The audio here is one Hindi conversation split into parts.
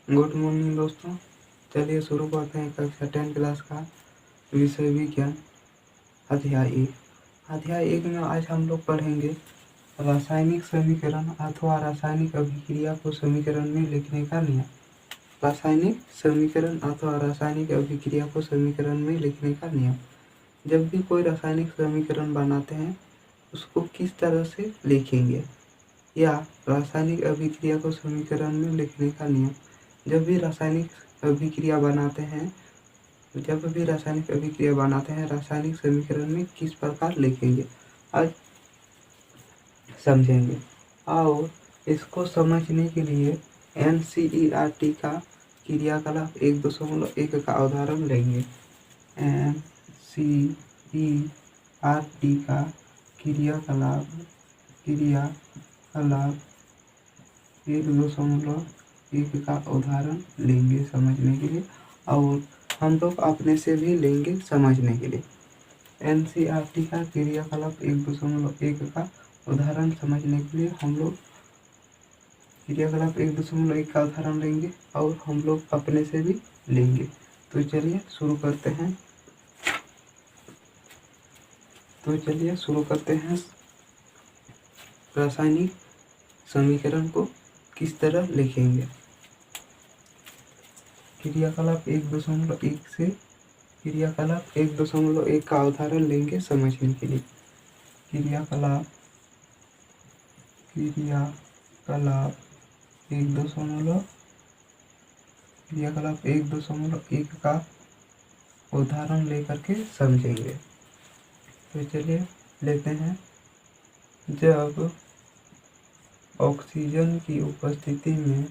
गुड मॉर्निंग दोस्तों। चलिए शुरू करते हैं कक्षा 10 क्लास का विषय विज्ञान अध्याय 1 में आज हम लोग पढ़ेंगे रासायनिक समीकरण अथवा रासायनिक अभिक्रिया को समीकरण में लिखने का नियम। रासायनिक समीकरण अथवा रासायनिक अभिक्रिया को समीकरण में लिखने का नियम। जब भी कोई रासायनिक समीकरण बनाते हैं उसको किस तरह से लिखेंगे, या रासायनिक अभिक्रिया को समीकरण में लिखने का नियम। जब भी रासायनिक अभिक्रिया बनाते हैं रासायनिक समीकरण में किस प्रकार लिखेंगे, आज समझेंगे। और इसको समझने के लिए NCERT का क्रियाकलाप 1.1 का उदाहरण लेंगे। NCERT का क्रियाकलाप 1.1 का उदाहरण लेंगे समझने के लिए, और हम लोग अपने से भी लेंगे समझने के लिए। NCERT का क्रियाकलाप 1.1 का उदाहरण समझने के लिए हम लोग क्रियाकलाप 1.1 का उदाहरण लेंगे और हम लोग अपने से भी लेंगे। तो चलिए शुरू करते हैं रासायनिक समीकरण को किस तरह लिखेंगे। क्रियाकलाप 1.1 का उदाहरण लेंगे समझने के लिए। क्रियाकलाप 1.1 का उदाहरण लेकर के समझेंगे। तो चलिए लेते हैं। जब ऑक्सीजन की उपस्थिति में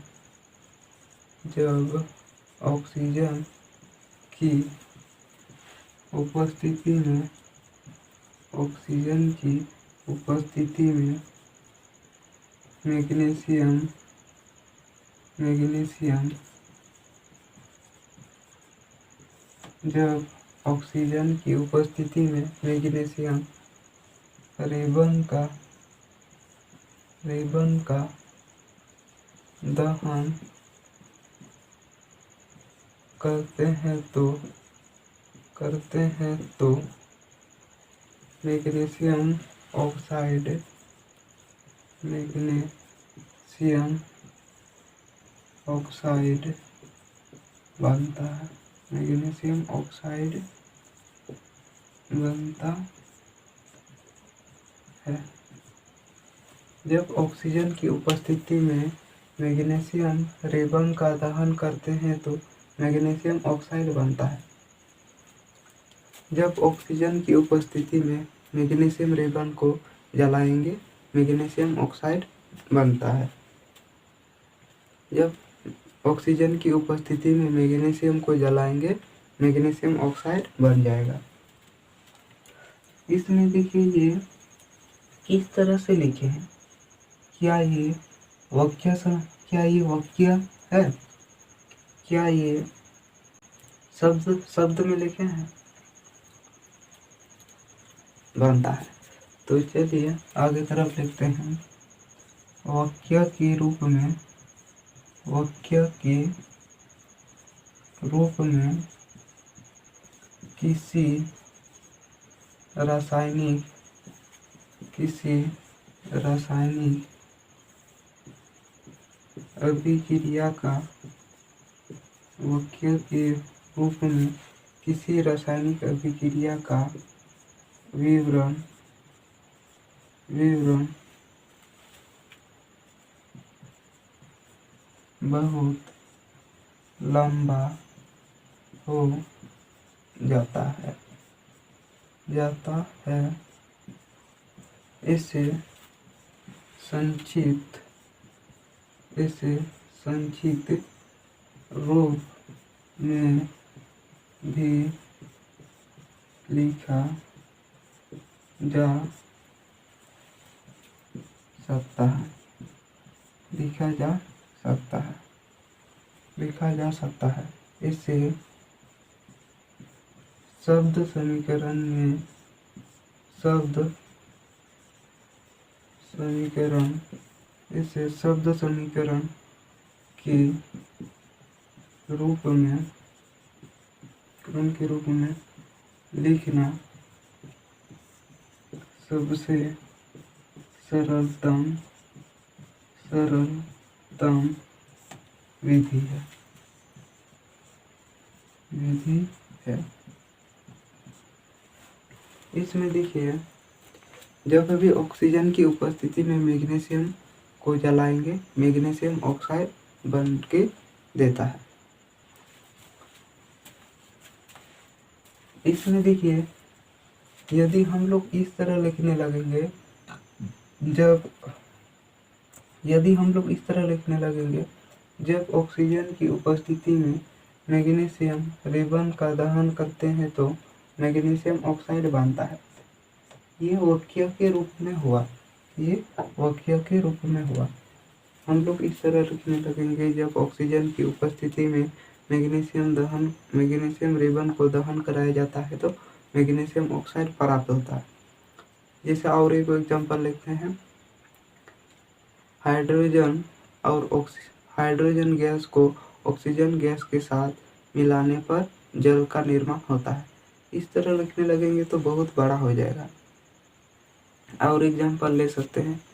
मैग्नीशियम रेबन का दहन करते हैं तो मैग्नीशियम ऑक्साइड बनता है। मैग्नीशियम ऑक्साइड बनता है। जब ऑक्सीजन की उपस्थिति में मैग्नीशियम रेबन का दहन करते हैं तो मैग्नीशियम ऑक्साइड बनता है। जब ऑक्सीजन की उपस्थिति में मैग्नीशियम रेबन को जलाएंगे मैग्नीशियम ऑक्साइड बनता है। जब ऑक्सीजन की उपस्थिति में मैग्नीशियम को जलाएंगे मैग्नीशियम ऑक्साइड बन जाएगा। इसमें देखिए ये किस तरह से लिखे हैं। क्या ये वाक्य है? क्या ये शब्द में लिखे हैं? बनता है। तो चलिए आगे तरफ लिखते हैं। वाक्य के रूप में किसी रासायनिक अभिक्रिया का विवरण बहुत लंबा हो जाता है। इसे संक्षिप्त रूप में भी लिखा जा सकता है। इसे शब्द समीकरण के रूप में क्रम के रूप में लिखना सबसे सरलतम विधि है। इसमें देखिए, जब भी ऑक्सीजन की उपस्थिति में मैग्नीशियम को जलाएंगे, मैग्नीशियम ऑक्साइड बन के देता है। इसमें देखिए, यदि हम लोग इस तरह लिखने लगेंगे, जब ऑक्सीजन की उपस्थिति में मैग्नीशियम रिबन का दहन करते हैं तो मैग्नीशियम ऑक्साइड बनता है। ये वाक्य के रूप में हुआ। हम लोग इस तरह लिखने लगेंगे, जब ऑक्सीजन की उपस्थिति में मैग्नीशियम रिबन को दहन कराया जाता है तो मैग्नीशियम ऑक्साइड प्राप्त होता है। जैसे और एक एग्जांपल लिखते हैं, हाइड्रोजन गैस को ऑक्सीजन गैस के साथ मिलाने पर जल का निर्माण होता है। इस तरह लिखने लगेंगे तो बहुत बड़ा हो जाएगा। और एग्जांपल ले सकते हैं,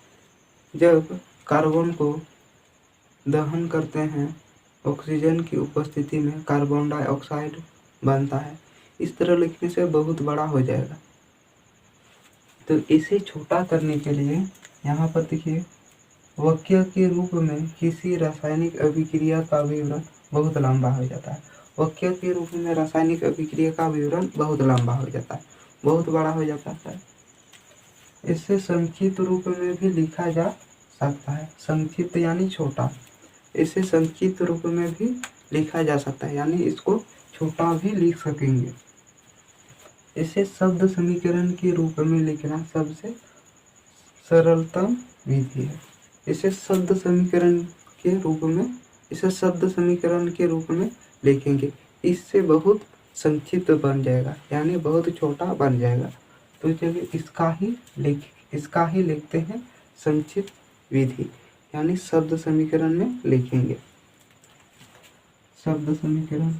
जब कार्बन को दहन करते हैं ऑक्सीजन की उपस्थिति में कार्बन डाइऑक्साइड बनता है। इस तरह लिखने से बहुत बड़ा हो जाएगा। तो इसे छोटा करने के लिए यहाँ पर देखिए, वाक्य के रूप में किसी रासायनिक अभिक्रिया का विवरण बहुत लंबा हो जाता है। वाक्य के रूप में रासायनिक अभिक्रिया का विवरण बहुत लंबा हो जाता है, बहुत बड़ा हो जाता है। इसे संक्षिप्त रूप में भी लिखा जा सकता है। संक्षिप्त यानी छोटा। इसे संक्षिप्त रूप में भी लिखा जा सकता है, यानी इसको छोटा भी लिख सकेंगे। इसे शब्द समीकरण के रूप में लिखना सबसे सरलतम विधि है। इसे शब्द समीकरण के रूप में लिखेंगे। इससे बहुत संक्षिप्त बन जाएगा, यानी बहुत छोटा बन जाएगा। तो चलिए इसका ही लिखते हैं संक्षिप्त विधि, यानी शब्द समीकरण में लिखेंगे। शब्द समीकरण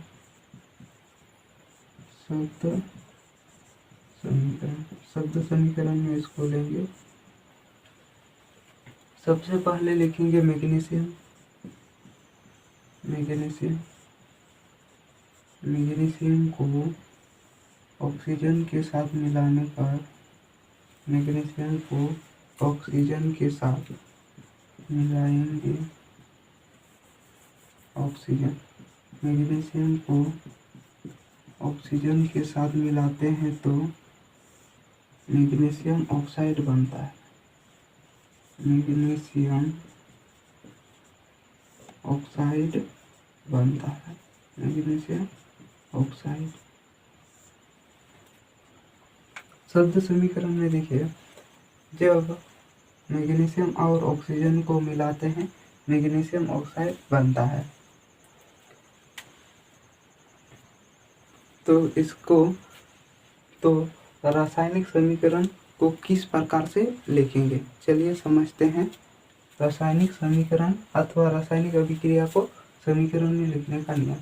में इसको लेंगे। सबसे पहले लिखेंगे मैग्नीशियम को ऑक्सीजन के साथ मिलाने पर मैग्नीशियम को ऑक्सीजन के साथ मिलाएंगे। मैग्नीशियम को ऑक्सीजन के साथ मिलाते हैं तो मैग्नीशियम ऑक्साइड बनता है। मैग्नीशियम ऑक्साइड शब्द समीकरण में देखिए, जब मैग्नीशियम और ऑक्सीजन को मिलाते हैं मैग्नीशियम ऑक्साइड बनता है। तो रासायनिक समीकरण को किस प्रकार से लिखेंगे, चलिए समझते हैं। रासायनिक समीकरण अथवा रासायनिक अभिक्रिया को समीकरण में लिखने का नियम।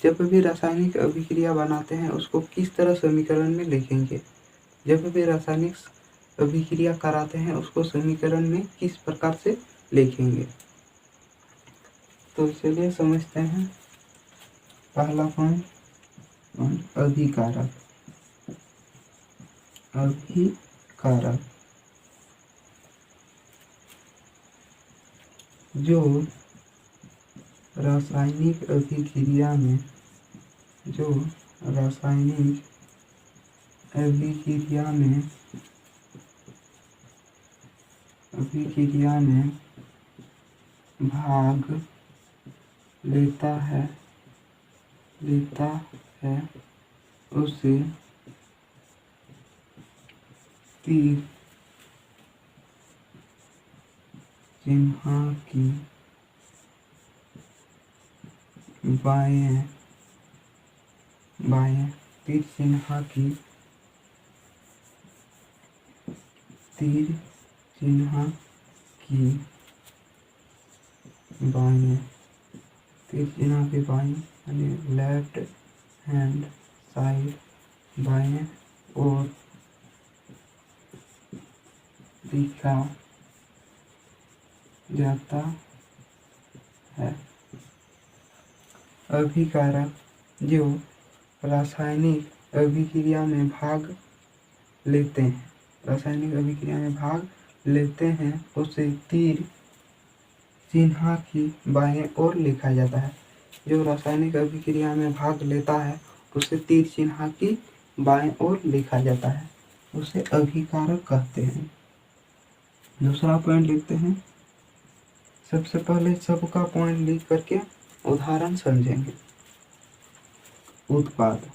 जब भी रासायनिक अभिक्रिया बनाते हैं उसको किस तरह समीकरण में लिखेंगे, जब भी रासायनिक अभिक्रिया कराते हैं उसको समीकरण में किस प्रकार से लिखेंगे। तो चलिए समझते हैं। पहला पॉइंट, अभिकारक। जो रासायनिक अभिक्रिया में भाग लेता है उसे तीर चिन्ह की बाएं तीर चिन्ह की बाएं तीर चिन्ह की बाईं यानी लेफ्ट हैंड साइड बाएं ओर लिखा जाता है। अभिकारक जो रासायनिक अभिक्रिया में भाग लेते हैं उसे तीर चिन्ह की बाएं ओर लिखा जाता है। जो रासायनिक अभिक्रिया में भाग लेता है उसे तीर चिन्ह की बाएं ओर लिखा जाता है, उसे अभिकारक कहते हैं। दूसरा पॉइंट लिखते हैं। सबसे पहले सबका पॉइंट लिख करके उदाहरण समझेंगे। उत्पाद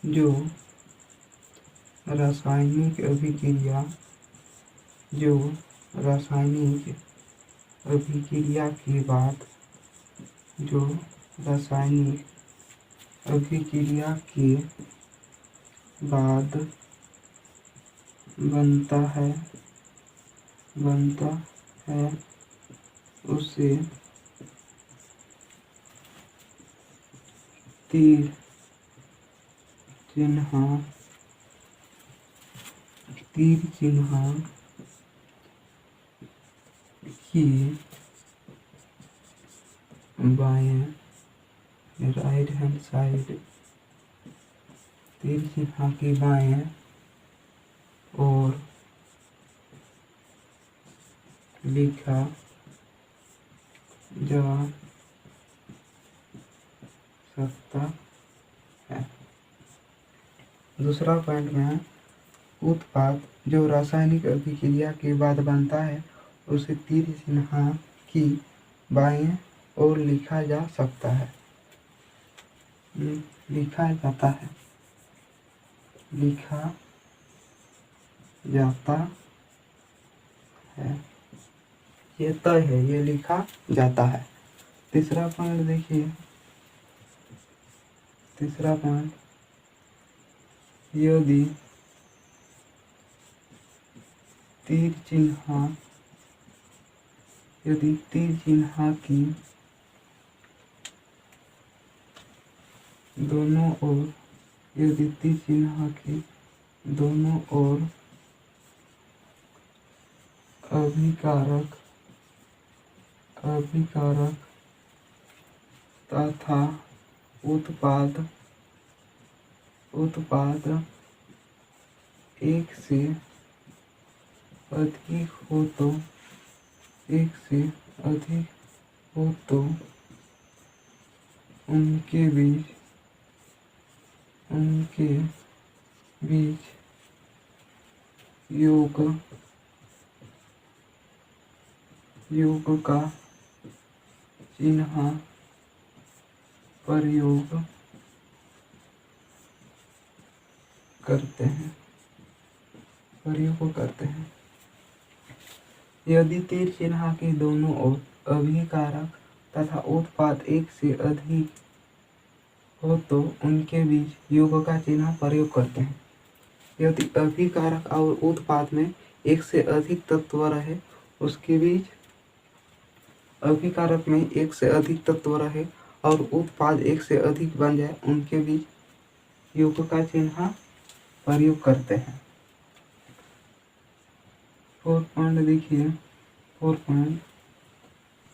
जो रासायनिक अभिक्रिया के बाद बनता है उसे तीर चिन्ह की बाएं राइट हैंड साइड तीर चिन्ह की बाएं और लिखा जा सकता है। दूसरा पॉइंट में है उत्पाद जो रासायनिक अभिक्रिया के बाद बनता है उसे तीर चिन्ह की बाएं ओर लिखा जा सकता है। लिखा जाता है, ये तय है, ये लिखा जाता है। तीसरा पॉइंट देखिए। तीसरा पॉइंट, यदि तीर चिन्ह की दोनों ओर अभिकारक तथा उत्पाद एक से अधिक हो तो उनके बीच योग का चिन्ह प्रयोग करते हैं। यदि तीर चिन्ह के दोनों ओर अभिकारक तथा उत्पाद एक से अधिक हो तो उनके बीच योग का चिन्ह प्रयोग करते हैं। यदि अभिकारक और उत्पाद में एक से अधिक तत्व रहे, उसके बीच अभिकारक में एक से अधिक तत्व रहे और उत्पाद एक से अधिक बन जाए, उनके बीच योग का चिन्ह प्रयोग करते हैं। 4 पॉइंट देखिए। 4 पॉइंट,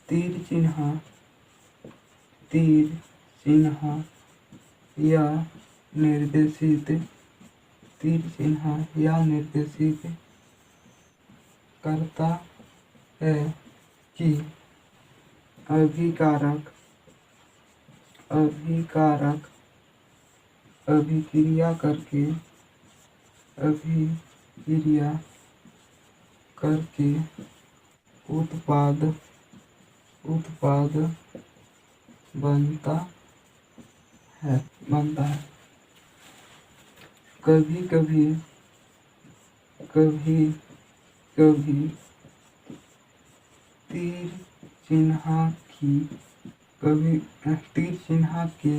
तीर चिन्ह या निर्देशित करता है कि अभिकारक अभिक्रिया करके उत्पाद बनता है। कभी कभी तीर चिन्ह के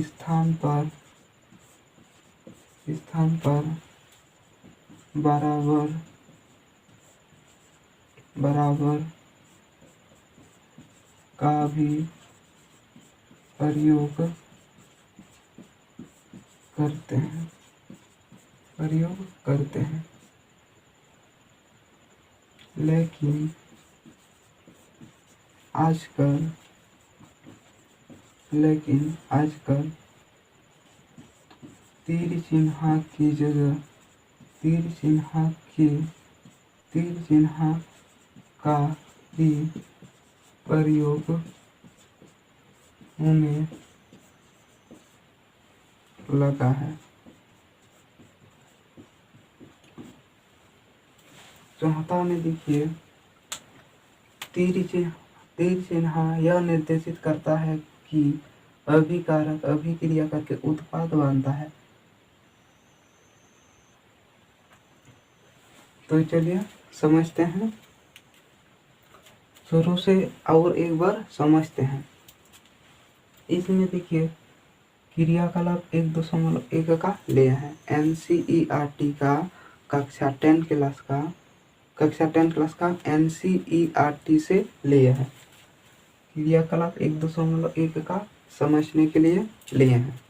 स्थान पर बराबर का भी प्रयोग करते हैं लेकिन आजकल तीर चिन्ह की जगह तीर चिन्ह का भी प्रयोग होने लगा है। चौथा में देखिए, तीर चिन्ह यह निर्देशित करता है कि अभिकारक अभिक्रिया करके उत्पाद बनता है। तो चलिए समझते हैं, शुरू से और एक बार समझते हैं। इसमें देखिए क्रियाकलाप 1.1 का लिया है। NCERT का कक्षा 10 क्लास का NCERT से लिया है। क्रियाकलाप 1.1 का समझने के लिए लिए हैं।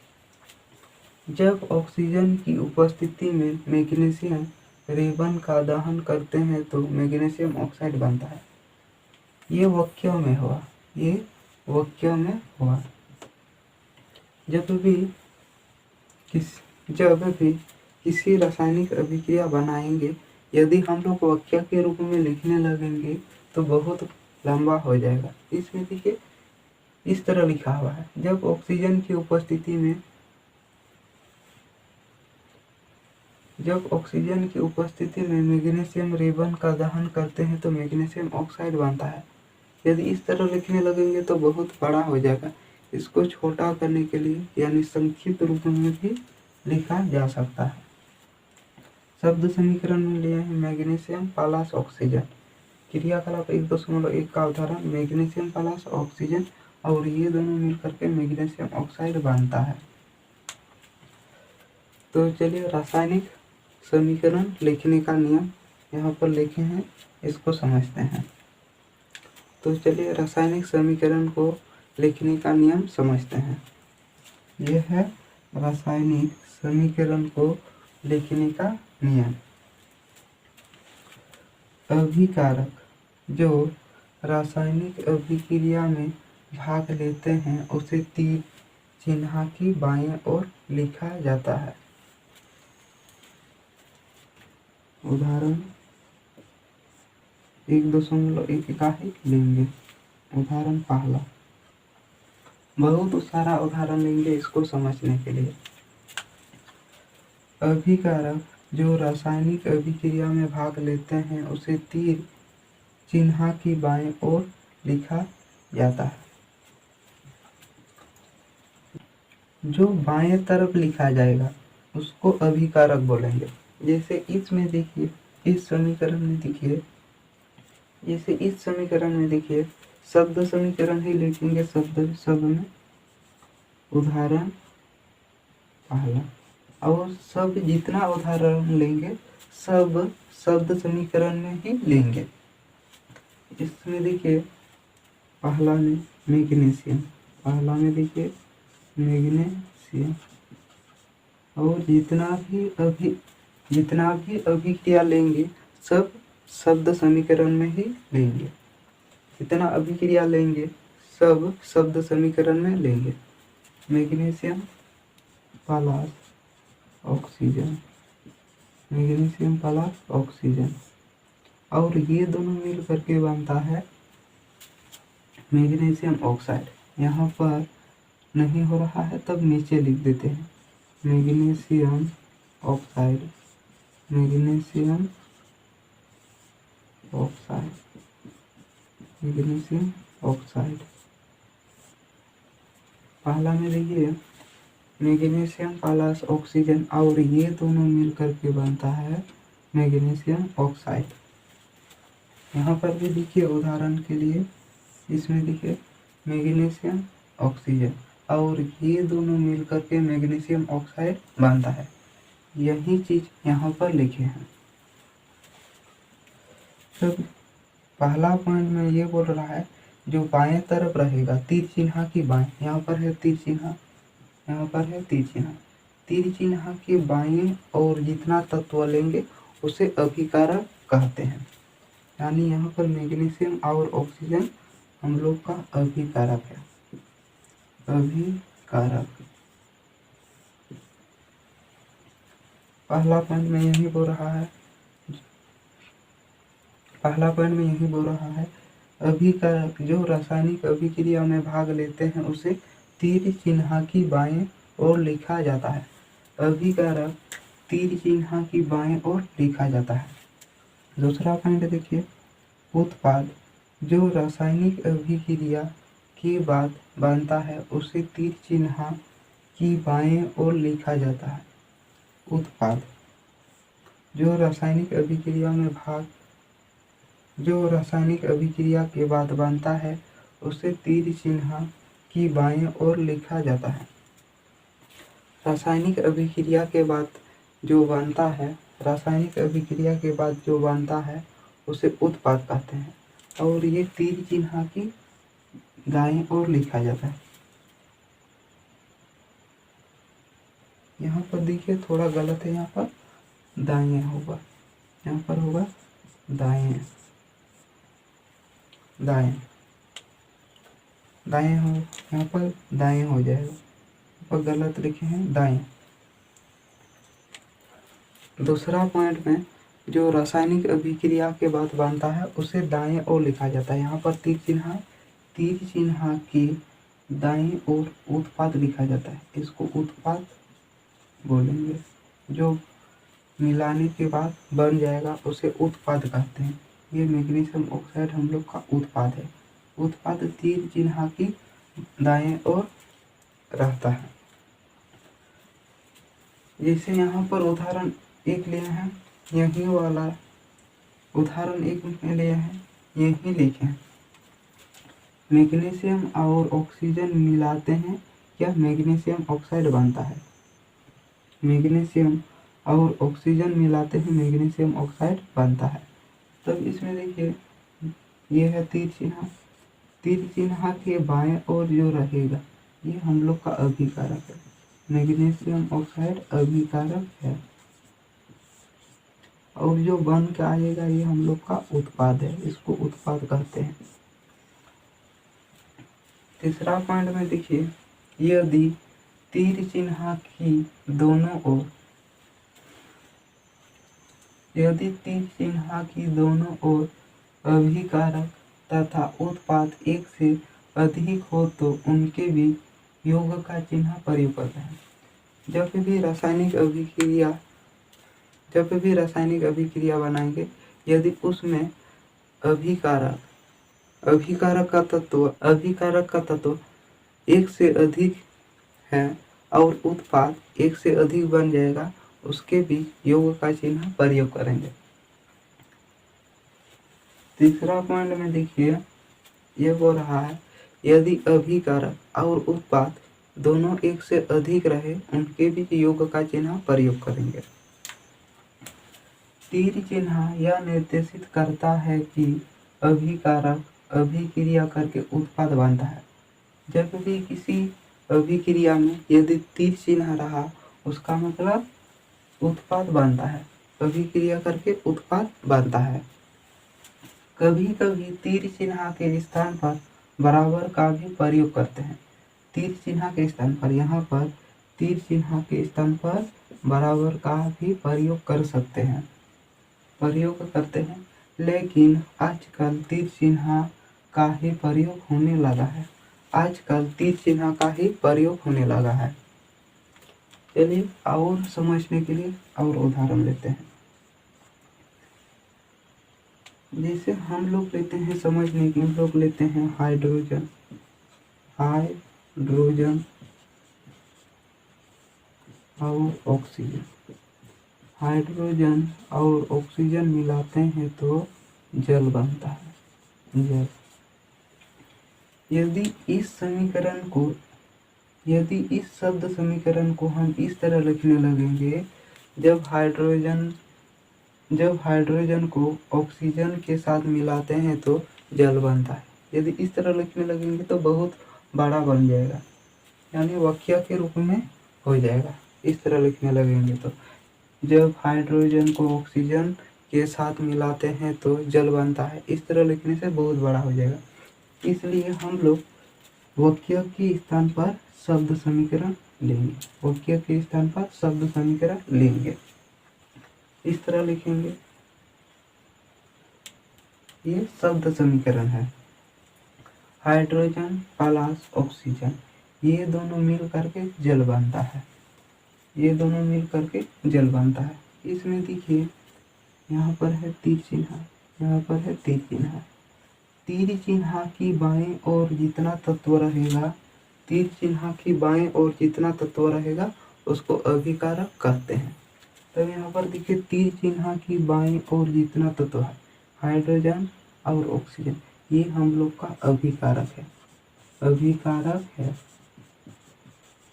जब ऑक्सीजन की उपस्थिति में मैग्नीशियम रेबन का दहन करते हैं तो मैग्नीशियम ऑक्साइड बनता है। ये वाक्य में हुआ। जब भी किसी रासायनिक अभिक्रिया बनाएंगे, यदि हम लोग वाक्य के रूप में लिखने लगेंगे तो बहुत लंबा हो जाएगा। इसमें देखिए इस तरह लिखा हुआ है, जब ऑक्सीजन की उपस्थिति में मैग्नीशियम रेबन का दहन करते हैं तो मैग्नीशियम ऑक्साइड बनता है। यदि इस तरह लिखने लगेंगे तो बहुत बड़ा हो जाएगा। इसको छोटा करने के लिए यानी संक्षिप्त रूप में भी लिखा जा सकता है। शब्द समीकरण में लिए हैं मैग्नीशियम प्लस ऑक्सीजन। क्रियाकलाप 1.1 का उदाहरण मैग्नीशियम प्लस ऑक्सीजन, और ये दोनों मिलकर के मैग्नीशियम ऑक्साइड बनता है। तो चलिए रासायनिक समीकरण लिखने का नियम यहाँ पर लिखे हैं, इसको समझते हैं। तो चलिए रासायनिक समीकरण को लिखने का नियम समझते हैं। यह है रासायनिक समीकरण को लिखने का नियम। अभिकारक जो रासायनिक अभिक्रिया में भाग लेते हैं उसे तीर चिन्ह की बाएं ओर लिखा जाता है। उदाहरण 1.1 का ही लेंगे। उदाहरण पहला, बहुत सारा उदाहरण लेंगे इसको समझने के लिए। अभिकारक जो रासायनिक अभिक्रिया में भाग लेते हैं उसे तीर चिन्ह की बाएं ओर लिखा जाता है। जो बाएं तरफ लिखा जाएगा उसको अभिकारक बोलेंगे। जैसे इसमें देखिए, इस समीकरण में देखिए शब्द समीकरण ही लिखेंगे शब्द में। उदाहरण पहला, और सब जितना उदाहरण लेंगे सब शब्द समीकरण में ही लेंगे। इसमें देखिए पहला में मैग्नीशियम, देखिए मैग्नीशियम, और जितना भी अभिक्रिया लेंगे सब शब्द समीकरण में ही लेंगे। जितना अभिक्रिया लेंगे सब शब्द समीकरण में लेंगे। मैग्नीशियम प्लस ऑक्सीजन, और ये दोनों मिल करके बनता है मैग्नीशियम ऑक्साइड। यहाँ पर नहीं हो रहा है तब नीचे लिख देते हैं मैग्नीशियम ऑक्साइड। पहला में देखिए मैग्नीशियम प्लस ऑक्सीजन, और ये दोनों मिल करके बनता है मैग्नीशियम ऑक्साइड। यहाँ पर भी देखिए उदाहरण के लिए, इसमें देखिए मैग्नीशियम ऑक्सीजन, और ये दोनों मिल करके मैग्नीशियम ऑक्साइड बनता है। यही चीज यहाँ पर लिखे हैं। तब पहला पॉइंट में ये बोल रहा है जो बाएं तरफ रहेगा तीर चिन्ह की बाएं, यहाँ पर है तीर चिन्ह, यहाँ पर है तीर चिन्ह, तीर चिन्ह के बाएं और जितना तत्व लेंगे उसे अभिकारक कहते हैं। यानी यहाँ पर मैग्नीशियम और ऑक्सीजन हम लोग का अभिकारक है, अभिकारक। पहला पॉइंट में यही बोल रहा है, पहला पॉइंट में यही बोल रहा है अभिकारक जो रासायनिक अभिक्रिया में भाग लेते हैं उसे तीर चिन्ह की बाएं ओर लिखा जाता है। अभिकारक तीर चिन्ह की बाएं ओर लिखा जाता है। दूसरा पॉइंट देखिए, उत्पाद जो रासायनिक अभिक्रिया के बाद बनता है उसे तीर चिन्ह की बाएं ओर लिखा जाता है। उत्पाद जो रासायनिक अभिक्रिया में जो रासायनिक अभिक्रिया के बाद बनता है उसे तीर चिन्ह की बाएं ओर लिखा जाता है। रासायनिक अभिक्रिया के बाद जो बनता है, रासायनिक अभिक्रिया के बाद जो बनता है उसे उत्पाद कहते हैं और ये तीर चिन्ह की दाएं ओर लिखा जाता है। यहाँ पर देखिए थोड़ा गलत है, यहाँ पर दाएं होगा, यहाँ पर होगा दाएं, दाएं दाएं हो, यहाँ पर दाएं हो जाएगा, यहाँ पर गलत लिखे हैं दाएं। दूसरा पॉइंट में जो रासायनिक अभिक्रिया के बाद बनता है उसे दाएं ओर लिखा जाता है। यहाँ पर तीर चिन्ह की दाएं ओर उत्पाद लिखा जाता है, इसको उत्पाद बोलेंगे। जो मिलाने के बाद बन जाएगा उसे उत्पाद कहते हैं। ये मैग्नीशियम ऑक्साइड हम लोग का उत्पाद है। उत्पाद तीर चिन्ह की दाएं ओर रहता है। जैसे यहाँ पर उदाहरण एक लिए हैं, यही वाला उदाहरण एक में लिए हैं, यही लिखे हैं। मैग्नीशियम और ऑक्सीजन मिलाते हैं या मैग्नीशियम ऑक्साइड बनता है। मैग्नीशियम और ऑक्सीजन मिलाते हैं, मैग्नीशियम ऑक्साइड बनता है। तब इसमें देखिए ये है तीर चिन्ह के बाएं ओर जो रहेगा ये हम लोग का अभिकारक है। मैग्नीशियम ऑक्साइड अभिकारक है और जो बन के आएगा ये हम लोग का उत्पाद है, इसको उत्पाद कहते हैं। तीसरा पॉइंट में देखिए, यदि तीर चिन्ह की दोनों ओर, यदि तीर चिन्ह की दोनों ओर अभिकारक तथा उत्पाद एक से अधिक हो तो उनके बीच योग का चिन्ह प्रयोग करते हैं। जब भी रासायनिक अभिक्रिया बनाएंगे, यदि उसमें अभिकारक का तत्व एक से अधिक है और उत्पाद एक से अधिक बन जाएगा, उसके बीच योग का चिन्ह प्रयोग करेंगे। तीसरा पॉइंट में देखिए ये बोल रहा है यदि अभिकारक और उत्पाद दोनों एक से अधिक रहे उनके बीच योग का चिन्ह प्रयोग करेंगे। तीर चिन्ह यह निर्देशित करता है कि अभिकारक अभिक्रिया करके उत्पाद बनता है। जब भी किसी अभिक्रिया में यदि तीर चिन्ह रहा उसका मतलब उत्पाद बनता है, अभिक्रिया करके उत्पाद बनता है। कभी कभी तीर चिन्ह के स्थान पर बराबर का भी प्रयोग करते हैं। तीर चिन्ह के स्थान पर, यहाँ पर तीर चिन्ह के स्थान पर बराबर का भी प्रयोग करते हैं, लेकिन आजकल तीर चिन्ह का ही प्रयोग होने लगा है। आजकल तीर चिन्ह का ही प्रयोग होने लगा है। चलिए और समझने के लिए और उदाहरण लेते हैं। जैसे हम लोग लेते हैं समझने के, हम लोग लेते हैं हाइड्रोजन और ऑक्सीजन। हाइड्रोजन और ऑक्सीजन मिलाते हैं तो जल बनता है, जल। यदि इस शब्द समीकरण को हम इस तरह लिखने लगेंगे, जब हाइड्रोजन को ऑक्सीजन के साथ मिलाते हैं तो जल बनता है। यदि इस तरह लिखने लगेंगे तो बहुत बड़ा बन जाएगा, यानी वाक्य के रूप में हो जाएगा। इस तरह लिखने लगेंगे तो जब हाइड्रोजन को ऑक्सीजन के साथ मिलाते हैं तो जल बनता है। इस तरह लिखने से बहुत बड़ा हो जाएगा, इसलिए हम लोग वाक्य के स्थान पर शब्द समीकरण लेंगे। वाक्य के स्थान पर शब्द समीकरण लेंगे। इस तरह लिखेंगे, ये शब्द समीकरण है। हाइड्रोजन प्लस ऑक्सीजन, ये दोनों मिल करके जल बनता है। ये दोनों मिल करके जल बनता है। इसमें देखिए यहाँ पर है तीर चिन्ह, यहाँ पर है तीर चिन्ह। तीर चिन्ह की बाएं ओर जितना तत्व रहेगा, तीर चिन्ह की बाएं ओर जितना तत्व रहेगा उसको अभिकारक कहते हैं। तब यहाँ पर देखिए तीर चिन्ह की बाएं ओर जितना तत्व है, हाइड्रोजन और ऑक्सीजन, ये हम लोग का अभिकारक है। अभिकारक है।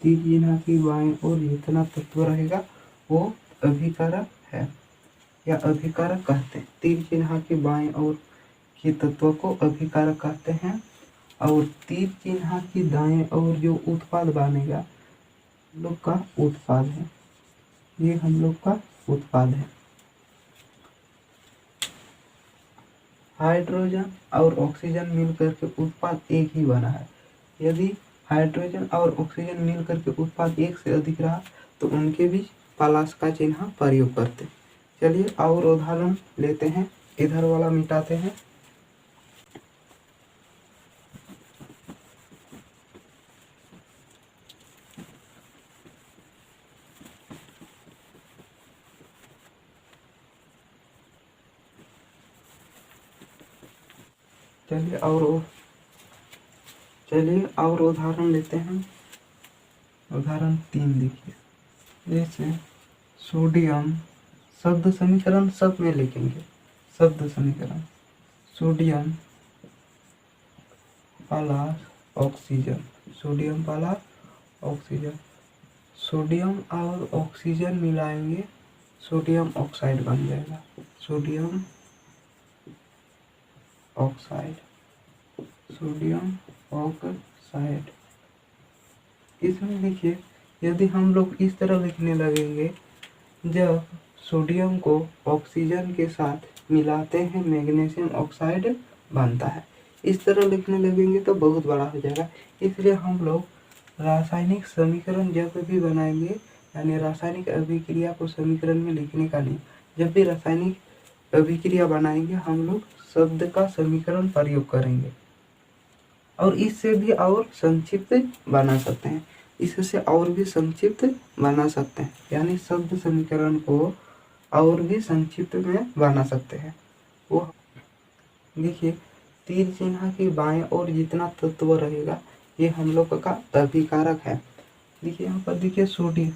तीर चिन्ह की बाएं ओर जितना तत्व रहेगा वो अभिकारक है या अभिकारक कहते हैं। तीर चिन्ह की बाएं ओर के तत्व को अभिकारक कहते हैं, और तीर चिन्ह की दाएं ओर जो उत्पाद बनेगा हम लोग का उत्पाद है। ये हम लोग का उत्पाद है। हाइड्रोजन और ऑक्सीजन मिलकर के उत्पाद एक ही बना है। यदि हाइड्रोजन और ऑक्सीजन मिलकर के उत्पाद एक से अधिक रहा तो उनके बीच प्लस का चिन्ह प्रयोग करते। चलिए और उदाहरण लेते हैं, इधर वाला मिटाते हैं। चलिए और उदाहरण लेते हैं। उदाहरण 3 देखिए, जैसे सोडियम, शब्द समीकरण सब में लिखेंगे। शब्द समीकरण sodium plus oxygen, sodium plus oxygen, sodium और ऑक्सीजन मिलाएंगे सोडियम ऑक्साइड बन जाएगा। Sodium oxide, sodium oxide. इसमें देखिए यदि हम लोग इस तरह लिखने लगेंगे, जब सोडियम को ऑक्सीजन के साथ मिलाते हैं मैग्नीशियम ऑक्साइड बनता है। इस तरह लिखने लगेंगे तो बहुत बड़ा हो जाएगा, इसलिए हम लोग रासायनिक समीकरण जब भी बनाएंगे, यानी रासायनिक अभिक्रिया को समीकरण में लिखने का नहीं, जब भी रासायनिक अभिक्रिया बनाएंगे हम लोग शब्द का समीकरण प्रयोग करेंगे। और इससे भी और संक्षिप्त बना सकते हैं, इससे और भी संक्षिप्त बना सकते हैं, यानी शब्द समीकरण को और भी संक्षिप्त में बना सकते हैं। वो देखिए तीर चिन्ह के बाएं और जितना तत्व रहेगा ये हम लोग का अभिकारक है। देखिए यहाँ पर देखिए सोडियम,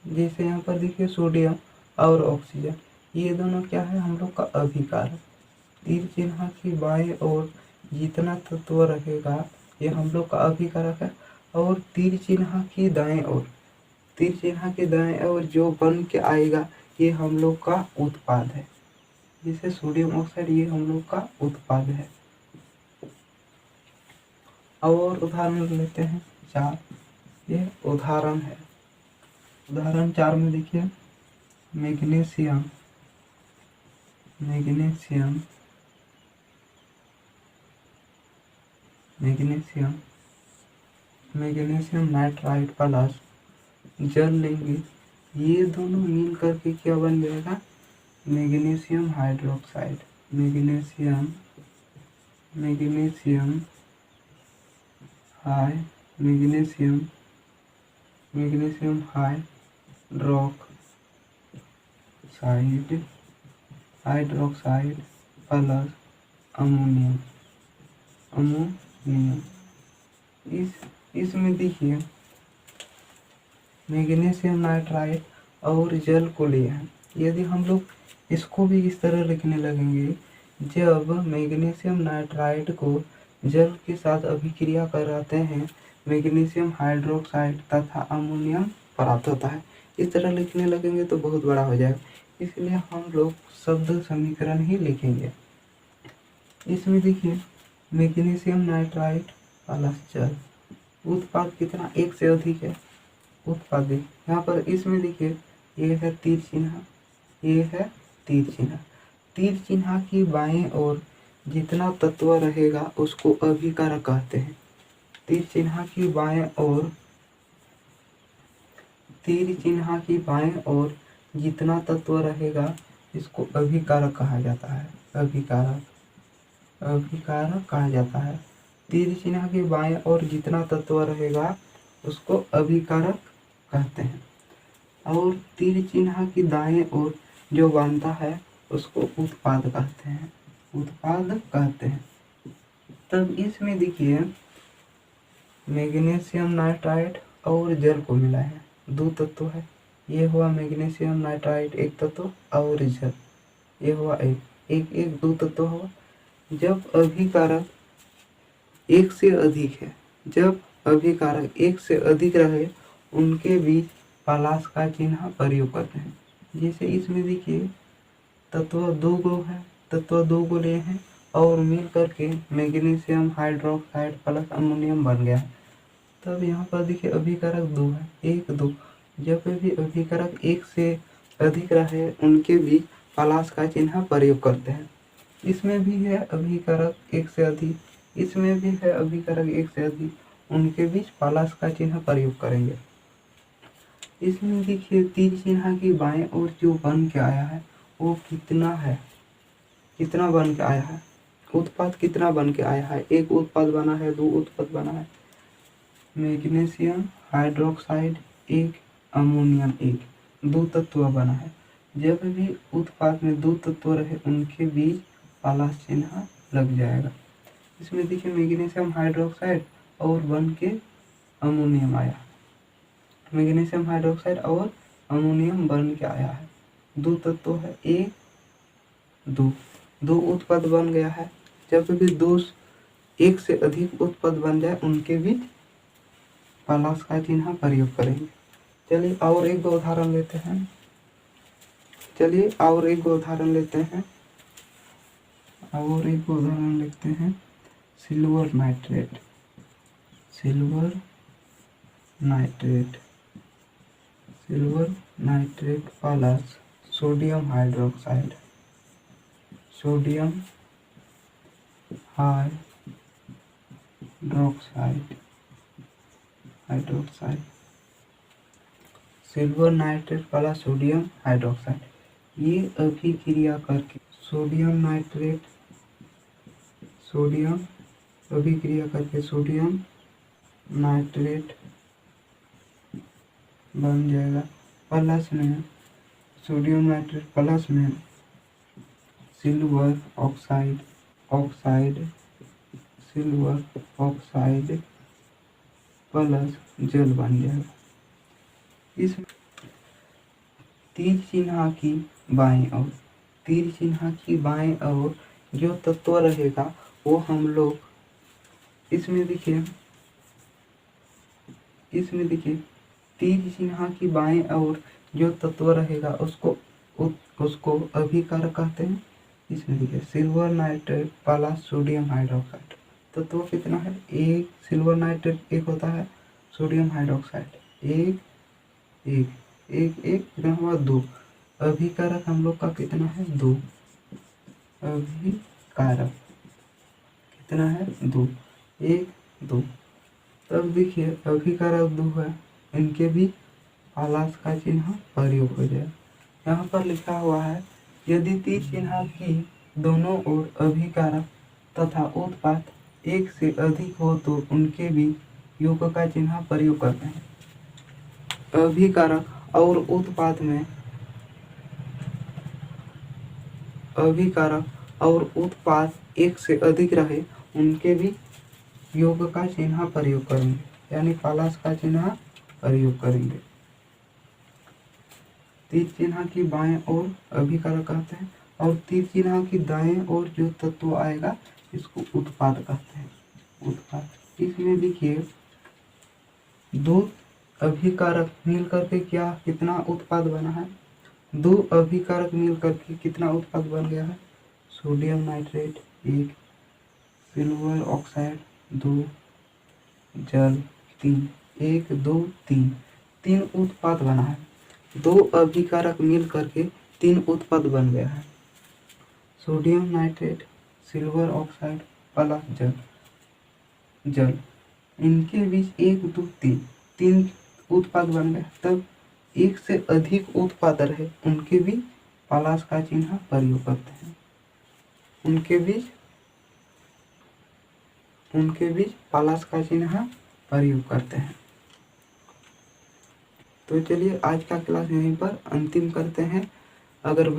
जैसे यहाँ पर देखिए सोडियम और ऑक्सीजन, ये दोनों क्या है हम लोग का अभिकारक। तीर चिन्ह की बाएं ओर जितना तत्व रहेगा ये हम लोग का अभिकारक है, और तीर चिन्ह की दाएं ओर, तीर चिन्ह के दाएं ओर जो बन के आएगा ये हम लोग का उत्पाद है। जैसे सोडियम ऑक्साइड ये हम लोग का उत्पाद है। और उदाहरण लेते हैं 4, ये उदाहरण है। उदाहरण 4 में देखिए magnesium, magnesium, magnesium, magnesium nitride plus जल लेंगे, ये दोनों मिल करके क्या बन जाएगा, magnesium hydroxide, magnesium, magnesium high, magnesium, magnesium hydroxide, hydroxide plus ammonium, ammonium. इसमें देखिए मैग्नीशियम नाइट्राइड और जल को लिया है। यदि हम लोग इसको भी इस तरह लिखने लगेंगे, जब मैग्नीशियम नाइट्राइड को जल के साथ अभिक्रिया कराते हैं मैग्नीशियम हाइड्रोक्साइड तथा अमोनियम प्राप्त होता है। इस तरह लिखने लगेंगे तो बहुत बड़ा हो जाएगा, इसलिए हम लोग शब्द समीकरण ही लिखेंगे। इसमें देखिए मैग्नीशियम नाइट्राइट प्लस जल। उत्पाद कितना, एक से अधिक है उत्पाद। यहाँ पर इसमें देखिए ये है तीर चिन्ह, ये है तीर चिन्ह। तीर चिन्ह की बाएं ओर जितना तत्व रहेगा उसको अभिकारक कहते हैं। तीर चिन्ह की बाएं ओर, तीर चिन्ह की बाएं ओर जितना तत्व रहेगा इसको अभिकारक कहा जाता है। अभिकारक, अभिकारक कहा जाता है। तीर चिन्ह के बाएं ओर जितना तत्व रहेगा उसको अभिकारक कहते हैं। और तीर चिन्ह की दाएं ओर जो बनता है उसको उत्पाद कहते हैं। उत्पाद कहते हैं। तब इसमें देखिए मैग्नीशियम नाइट्राइट और जल को मिला है, दो तत्व है। ये हुआ मैग्नीशियम नाइट्राइट एक तत्व और जल, ये हुआ एक दो तत्व हुआ। जब अभिकारक एक से अधिक है, जब अभिकारक एक से अधिक रहे उनके बीच प्लस का चिन्ह प्रयोग करते हैं। जैसे इसमें देखिए तत्व दो गो है, तत्व दो गो लिए हैं और मिल करके मैग्नीशियम हाइड्रोक्साइड प्लस अमोनियम बन गया है। तब यहाँ पर देखिए अभिकारक दो है, एक दो। जब भी अभिकारक एक से अधिक रहे उनके बीच प्लस का चिन्ह प्रयोग करते हैं। इसमें भी है अभिकारक एक से अधिक, इसमें भी है अभिकारक एक से अधिक, उनके बीच प्लस का चिन्ह प्रयोग करेंगे। इसमें देखिए तीर चिन्ह की बाएं ओर जो बन के आया है वो कितना है, कितना बन के आया है, उत्पाद कितना बन के आया है। एक उत्पाद बना है, दो उत्पाद बना है। मैग्नीशियम हाइड्रोक्साइड एक, अमोनियम एक, दो तत्व बना है। जब भी उत्पाद में दो तत्व रहे उनके बीच प्लस चिन्ह लग जाएगा। इसमें देखिए मैग्नीशियम हाइड्रोक्साइड और बन के अमोनियम आया, मैग्नीशियम हाइड्रोक्साइड और अमोनियम बन के आया है। दो तत्व है, एक दो, दो उत्पाद बन गया है। जब भी दो एक से अधिक उत्पाद बन जाए उनके बीच प्लस का चिन्ह प्रयोग करेंगे। चलिए और एक उदाहरण लेते हैं, चलिए और एक उदाहरण लेते हैं, और एक उदाहरण लिखते हैं। Silver nitrate, silver nitrate, silver nitrate plus sodium hydroxide, sodium hydroxide, hydroxide, silver nitrate plus sodium hydroxide. ये अभिक्रिया करके सोडियम नाइट्रेट, सोडियम अभिक्रिया करके सोडियम नाइट्रेट बन जाएगा। प्लस में सोडियम नाइट्रेट प्लस में silver oxide, oxide, silver oxide plus जल बन जाएगा। इस तीर चिन्ह की बाएं ओर, तीर चिन्ह की बाएं ओर जो तत्व रहेगा वो हम लोग इसमें देखिए, इसमें देखिए तीर चिन्ह की बाएं ओर जो तत्व रहेगा उसको अभिकारक कहते हैं। इसमें देखिए silver nitrate plus sodium hydroxide, तत्व कितना है, एक सिल्वर नाइट्रेट एक होता है, सोडियम हाइड्रोक्साइड एक एक एक एक कितना हुआ, दो। अभिकारक हम लोग का कितना है, दो। अभिकारक कितना है, दो, एक दो। तब देखिए अभिकारक दो है, इनके भी प्लस का चिन्ह प्रयोग हो जाए। यहाँ पर लिखा हुआ है यदि तीर चिन्ह की दोनों ओर अभिकारक तथा उत्पाद एक से अधिक हो तो उनके बीच योग का चिन्ह प्रयोग करते हैं। अभिकारक और उत्पाद में, अभिकारक और उत्पाद एक से अधिक रहे उनके भी योग का चिन्ह प्रयोग करेंगे, यानी प्लस का चिन्ह प्रयोग करेंगे। तीर चिन्ह की बाएं ओर अभिकारक कहते हैं और तीर चिन्ह की दाएं ओर जो तत्व आएगा इसको उत्पाद कहते हैं, उत्पाद। इसमें देखिए दो अभिकारक मिल करके क्या कितना उत्पाद बना है, दो अभिकारक मिल करके कितना उत्पाद बन गया है, सोडियम नाइट्रेट एक, सिल्वर ऑक्साइड 2, जल 3, 1 2 3, 3 उत्पाद बना है। 2 अभिकारक मिल करके 3 उत्पाद बन गया है। Sodium nitrate, silver oxide plus जल, इनके बीच 1 2 3, 3 उत्पाद बन गए। तब एक से अधिक उत्पाद रहे उनके भी प्लस का चिन्ह प्रयोग करते हैं। उनके बीच प्लस का चिन्ह प्रयोग करते हैं। तो चलिए आज का क्लास यहीं पर अंतिम करते हैं। अगर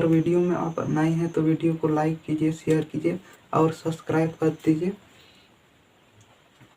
वीडियो में आप नए हैं तो वीडियो को लाइक कीजिए, शेयर कीजिए और सब्सक्राइब कर दीजिए।